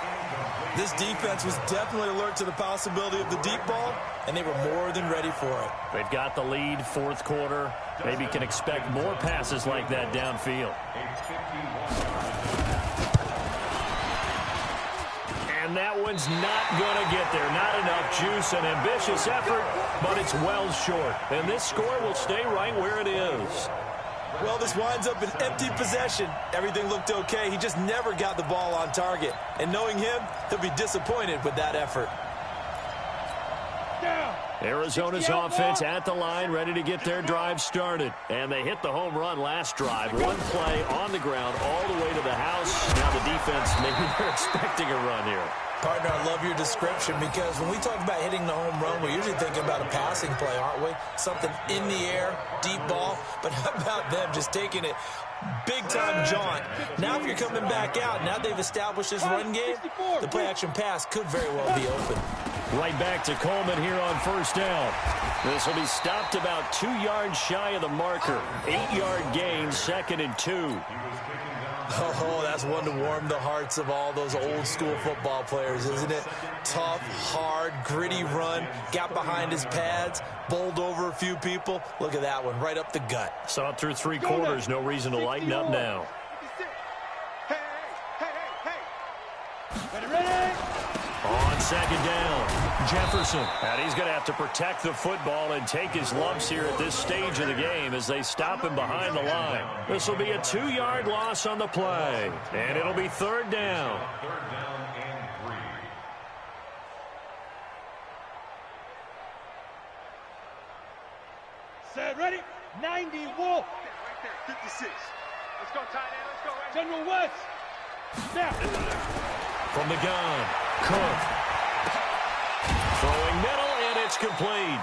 This defense was definitely alert to the possibility of the deep ball, and they were more than ready for it. They've got the lead, 4th quarter. Maybe can expect more passes like that downfield. And that one's not going to get there. Not enough juice, an ambitious effort, but it's well short. And this score will stay right where it is. Well, this winds up an empty possession. Everything looked okay. He just never got the ball on target. And knowing him, he'll be disappointed with that effort. Arizona's offense at the line, ready to get their drive started. And they hit the home run last drive. One play on the ground all the way to the house. Now the defense, maybe they're expecting a run here. Partner, I love your description because when we talk about hitting the home run, we're usually thinking about a passing play, aren't we? Something in the air, deep ball. But how about them just taking it big-time jaunt? Now if you're coming back out, now they've established this run game, the play-action pass could very well be open. Right back to Coleman here on 1st down. This will be stopped about 2 yards shy of the marker. 8-yard gain, 2nd and 2. Oh, that's one to warm the hearts of all those old-school football players, isn't it? Tough, hard, gritty run, got behind his pads, bowled over a few people. Look at that one, right up the gut. Saw it through 3 quarters, no reason to lighten up now. Ready? On 2nd down, Jefferson. And he's going to have to protect the football and take his lumps here at this stage of the game as they stop him behind the line. This will be a 2-yard loss on the play. And it'll be 3rd down. 3rd down and 3. Set, ready? 90, Wolf. Right there, 56. Let's go, tight end. Let's go. General West. Snap. From the gun, Cook. Throwing middle, and it's complete.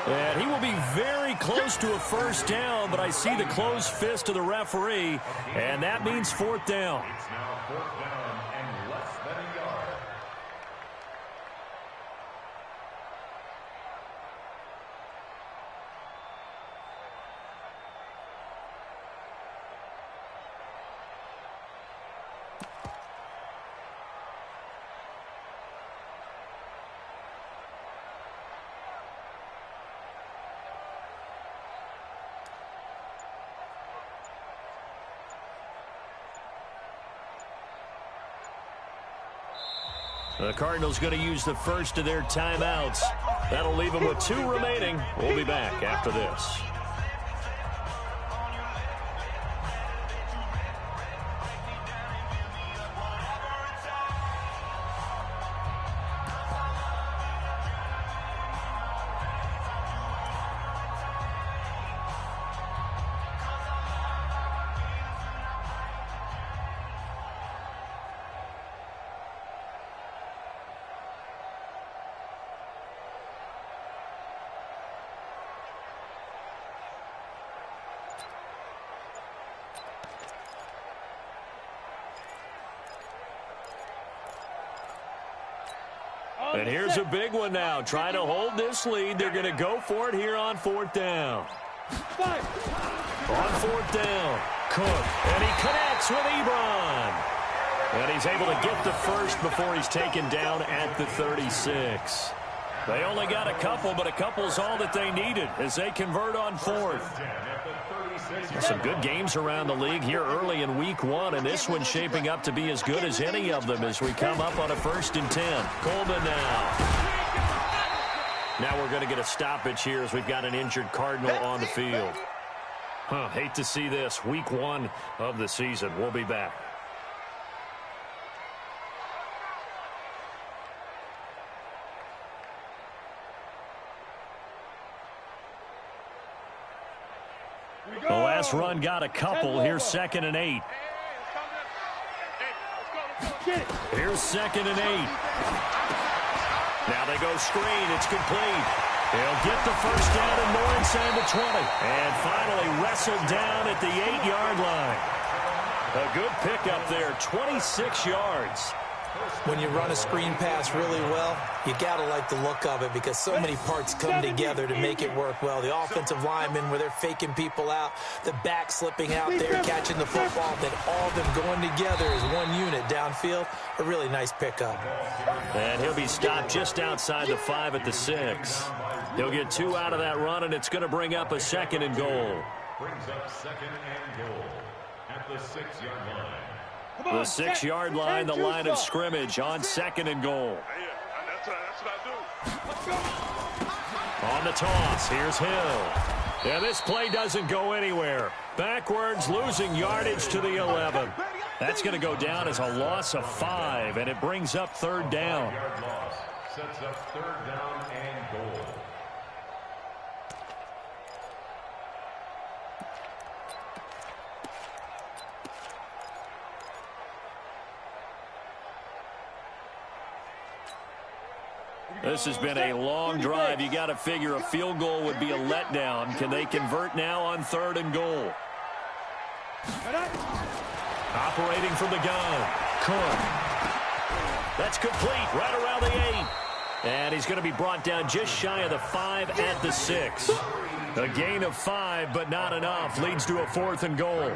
And he will be very close to a 1st down, but I see the closed fist of the referee, and that means 4th down. It's now 4th down and less than a yard. The Cardinals going to use the first of their timeouts. That'll leave them with 2 remaining. We'll be back after this. And here's a big one now. Trying to hold this lead. They're going to go for it here on 4th down. On 4th down, Cook. And he connects with Ebron. And he's able to get the first before he's taken down at the 36. They only got a couple, but a couple's all that they needed as they convert on 4th. Some good games around the league here early in week 1, and this one's shaping up to be as good as any of them as we come up on a 1st and 10. Coleman now. Now we're going to get a stoppage here as we've got an injured Cardinal on the field. Hate to see this. Week 1 of the season. We'll be back. The last run got a couple. Here's 2nd and 8. Here's 2nd and 8. Now they go screen. It's complete. He'll get the first down and more inside the 20. And finally wrestled down at the 8-yard line. A good pickup there, 26 yards. When you run a screen pass really well, you got to like the look of it because so many parts come together to make it work well. The offensive linemen, where they're faking people out, the back slipping out there, catching the football, then all of them going together as one unit downfield. A really nice pickup. And he'll be stopped just outside the 5 at the 6. He'll get 2 out of that run, and it's going to bring up a 2nd and goal. Brings up 2nd and goal at the 6-yard line. The 6-yard line, the line of scrimmage on 2nd and goal. That's what I do. On the toss, here's Hill. Yeah, this play doesn't go anywhere. Backwards, losing yardage to the 11. That's going to go down as a loss of 5, and it brings up 3rd down. Sets up 3rd down and goal. This has been a long drive. You got to figure a field goal would be a letdown. Can they convert now on 3rd and goal? Operating from the gun. Cook. That's complete right around the 8. And he's going to be brought down just shy of the 5 at the 6. A gain of 5, but not enough. Leads to a 4th and goal.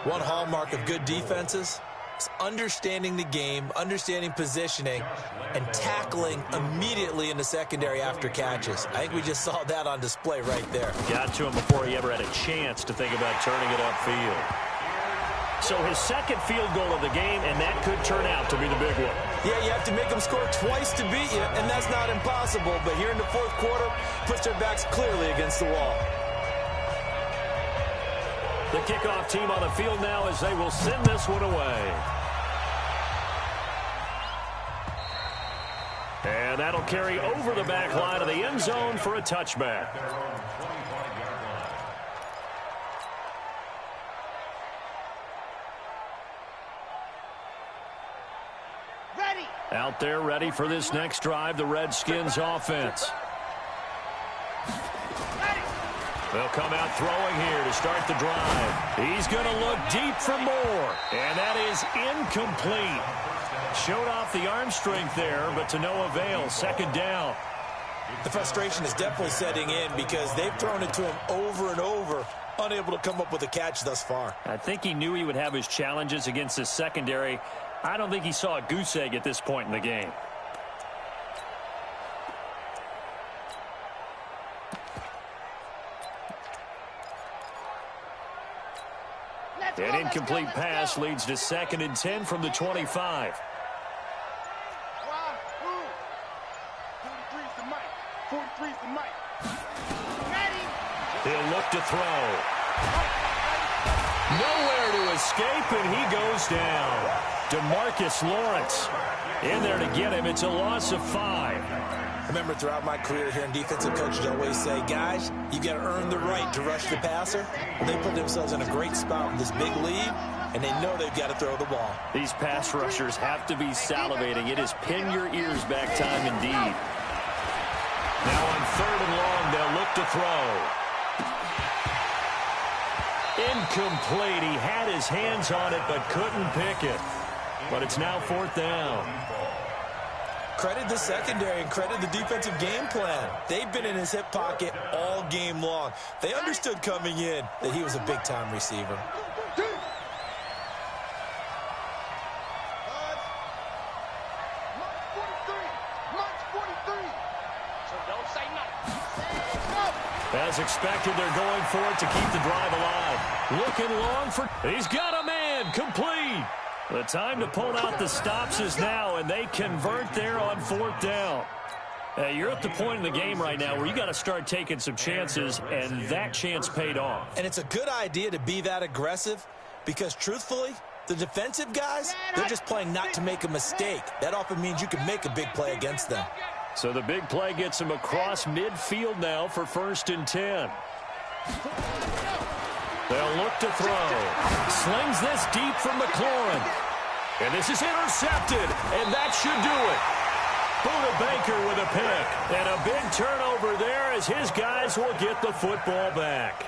One hallmark of good defenses is understanding the game, understanding positioning, and tackling immediately in the secondary after catches. I think we just saw that on display right there. Got to him before he ever had a chance to think about turning it upfield. So his 2nd field goal of the game, and that could turn out to be the big one. Yeah, you have to make them score twice to beat you, and that's not impossible. But here in the 4th quarter, puts their backs clearly against the wall. The kickoff team on the field now as they will send this one away. And that'll carry over the back line of the end zone for a touchback. Ready. Out there ready for this next drive, the Redskins offense. They'll come out throwing here to start the drive. He's going to look deep for more. And that is incomplete. Showed off the arm strength there, but to no avail. 2nd down. The frustration is definitely setting in because they've thrown it to him over and over, unable to come up with a catch thus far. I think he knew he would have his challenges against his secondary. I don't think he saw a goose egg at this point in the game. An incomplete pass leads to 2nd and 10 from the 25. 43's the mic. 43's the mic. He'll look to throw. Nowhere to escape, and he goes down. DeMarcus Lawrence in there to get him. It's a loss of 5. I remember throughout my career here in defensive coaches always say, guys, you got to earn the right to rush the passer. Well, they put themselves in a great spot with this big lead, and they know they've got to throw the ball. These pass rushers have to be salivating. It is pin your ears back time indeed. Now on 3rd and long, they'll look to throw. Incomplete. He had his hands on it but couldn't pick it. But it's now 4th down. credit the secondary and credit the defensive game plan. They've been in his hip pocket all game long. They understood coming in that he was a big-time receiver. As expected, they're going for it to keep the drive alive. Looking long for... He's got a man. Complete. The time to pull out the stops is now, and they convert there on 4th down. You're at the point in the game right now where you got to start taking some chances, and that chance paid off. And it's a good idea to be that aggressive because, truthfully, the defensive guys, they're just playing not to make a mistake. That often means you can make a big play against them. So the big play gets him across midfield now for 1st and 10. They'll look to throw. Slings this deep from McLaurin. And this is intercepted, and that should do it. Buda Baker with a pick. And a big turnover there as his guys will get the football back.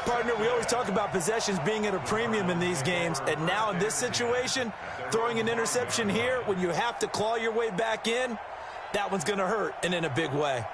Partner, we always talk about possessions being at a premium in these games, and now in this situation, throwing an interception here when you have to claw your way back in, that one's going to hurt, and in a big way.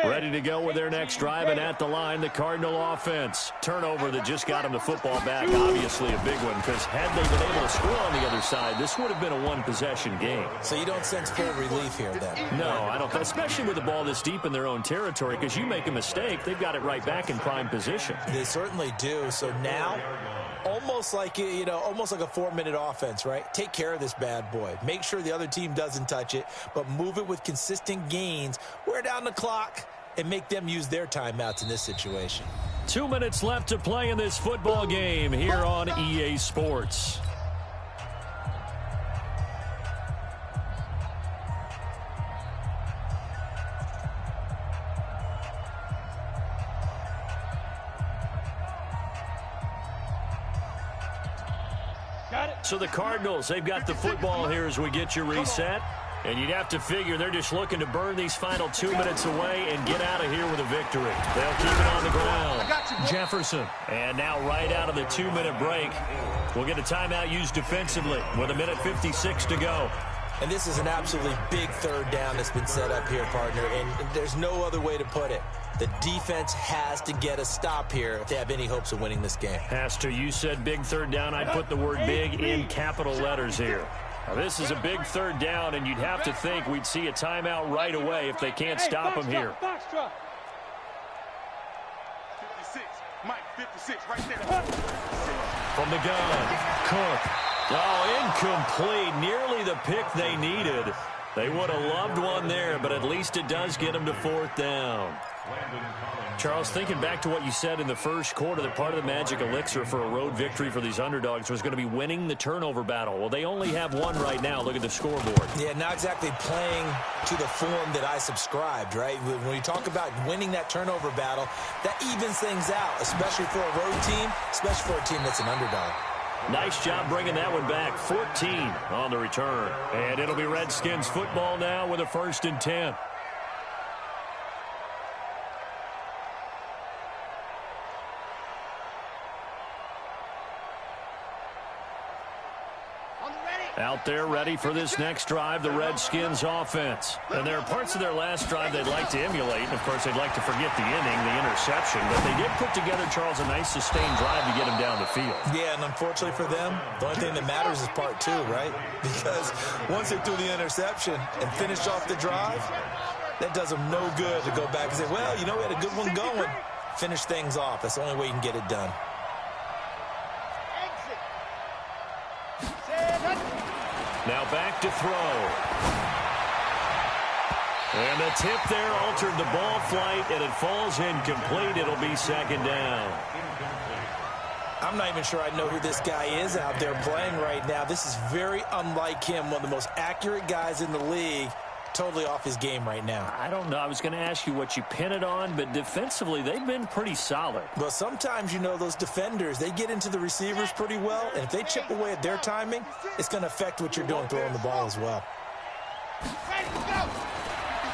Ready to go with their next drive, and at the line, the Cardinal offense. Turnover that just got them the football back. Obviously a big one, because had they been able to score on the other side, this would have been a one-possession game. So you don't sense full relief here, then? No, I don't. Especially with the ball this deep in their own territory, because you make a mistake, they've got it right back in prime position. They certainly do. So now, almost like a 4-minute offense, right? Take care of this bad boy. Make sure the other team doesn't touch it, but move it with consistent gains. Wear down the clock and make them use their timeouts in this situation. 2 minutes left to play in this football game here on EA Sports. So the Cardinals, they've got the football here as we get you reset. And you'd have to figure they're just looking to burn these final 2 minutes away and get out of here with a victory. They'll keep it on the ground. Jefferson. And now right out of the 2-minute break, we'll get a timeout used defensively with 1:56 to go. And this is an absolutely big 3rd down that's been set up here, partner. And there's no other way to put it. The defense has to get a stop here if they have any hopes of winning this game. Has to. You said big 3rd down. I'd put the word big in capital letters here. Now, this is a big 3rd down, and you'd have to think we'd see a timeout right away if they can't stop him here. 56, Mike, 56, right there. From the gun, Cook. Oh, incomplete. Nearly the pick they needed. They would have loved one there, but at least it does get them to 4th down. Charles, thinking back to what you said in the first quarter, that part of the magic elixir for a road victory for these underdogs was going to be winning the turnover battle. Well, they only have one right now. Look at the scoreboard. Yeah, not exactly playing to the form that I subscribed, right? When you talk about winning that turnover battle, that evens things out, especially for a road team, especially for a team that's an underdog. Nice job bringing that one back. 14 on the return. And it'll be Redskins football now with a 1st and 10. Out there ready for this next drive, the Redskins offense. And there are parts of their last drive they'd like to emulate. And, of course, they'd like to forget the inning, the interception. But they did put together, Charles, a nice sustained drive to get him down the field. Yeah, and unfortunately for them, the only thing that matters is part 2, right? Because once they threw the interception and finished off the drive, that does them no good to go back and say, well, you know, we had a good one going. Finish things off. That's the only way you can get it done. Now back to throw. And the tip there altered the ball flight, and it falls incomplete. It'll be 2nd down. I'm not even sure I know who this guy is out there playing right now. This is very unlike him, one of the most accurate guys in the league. Totally off his game right now. I don't know. I was going to ask you what you pin it on, but defensively, they've been pretty solid. Well, sometimes, you know, those defenders, they get into the receivers pretty well, and if they chip away at their timing, it's going to affect what you're doing throwing the ball as well.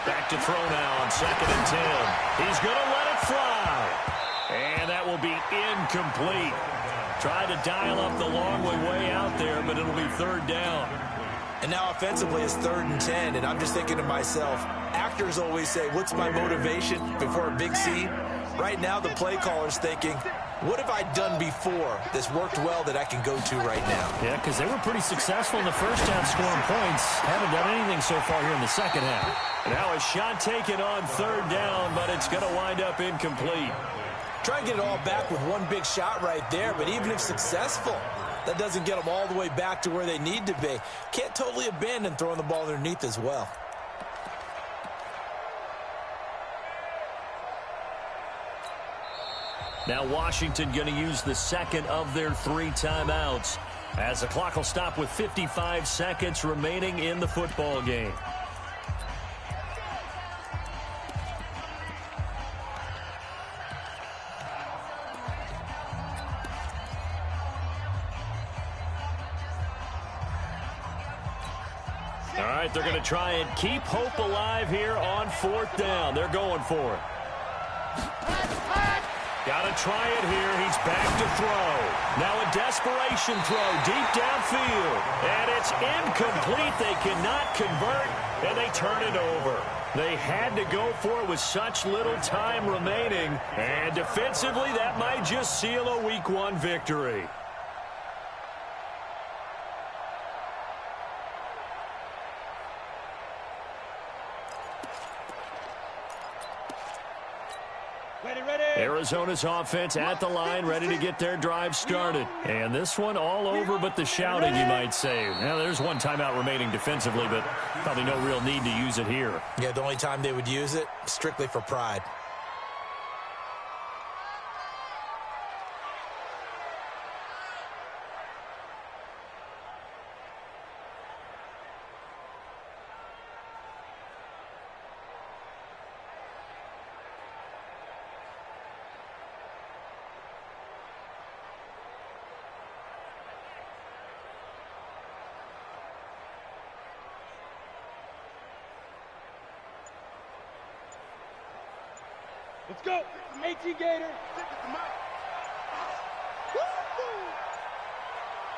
Back to throw now on 2nd and 10. He's going to let it fly. And that will be incomplete. Tried to dial up the long way out there, but it'll be 3rd down. And now offensively it's 3rd and 10, and I'm just thinking to myself, actors always say, what's my motivation before a big scene? Right now the play caller's thinking, what have I done before that's worked well that I can go to right now? Yeah, because they were pretty successful in the first half scoring points. Haven't done anything so far here in the second half. Now a shot taken on 3rd down, but it's going to wind up incomplete. Try and get it all back with one big shot right there, but even if successful, that doesn't get them all the way back to where they need to be. Can't totally abandon throwing the ball underneath as well. Now Washington going to use the 2nd of their 3 timeouts as the clock will stop with 55 seconds remaining in the football game. All right, they're going to try and keep hope alive here on 4th down. They're going for it. Got to try it here. He's back to throw. Now a desperation throw deep downfield. And it's incomplete. They cannot convert, and they turn it over. They had to go for it with such little time remaining. And defensively, that might just seal a Week 1 victory. Arizona's offense at the line, ready to get their drive started. And this one all over but the shouting, you might say. Now, there's one timeout remaining defensively, but probably no real need to use it here. Yeah, the only time they would use it, strictly for pride. Let's go. 18 Gator.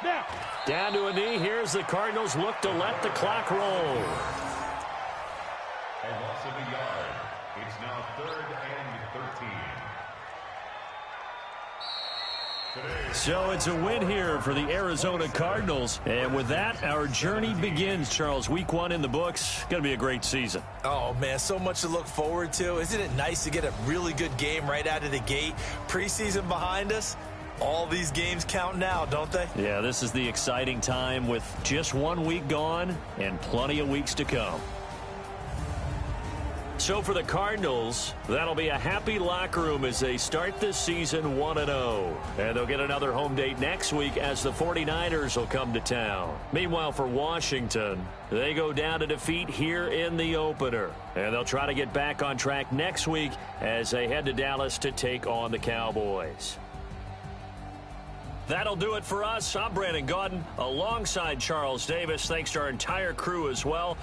Now. Down to a knee. Here's the Cardinals look to let the clock roll. A loss of a yard. It's now 3rd and 13. So it's a win here for the Arizona Cardinals. And with that, our journey begins, Charles. Week 1 in the books. Going to be a great season. Oh, man, so much to look forward to. Isn't it nice to get a really good game right out of the gate? Preseason behind us. All these games count now, don't they? Yeah, this is the exciting time with just 1 week gone and plenty of weeks to come. So for the Cardinals, that'll be a happy locker room as they start this season 1-0. And they'll get another home date next week as the 49ers will come to town. Meanwhile, for Washington, they go down to defeat here in the opener. And they'll try to get back on track next week as they head to Dallas to take on the Cowboys. That'll do it for us. I'm Brandon Gaudin alongside Charles Davis. Thanks to our entire crew as well.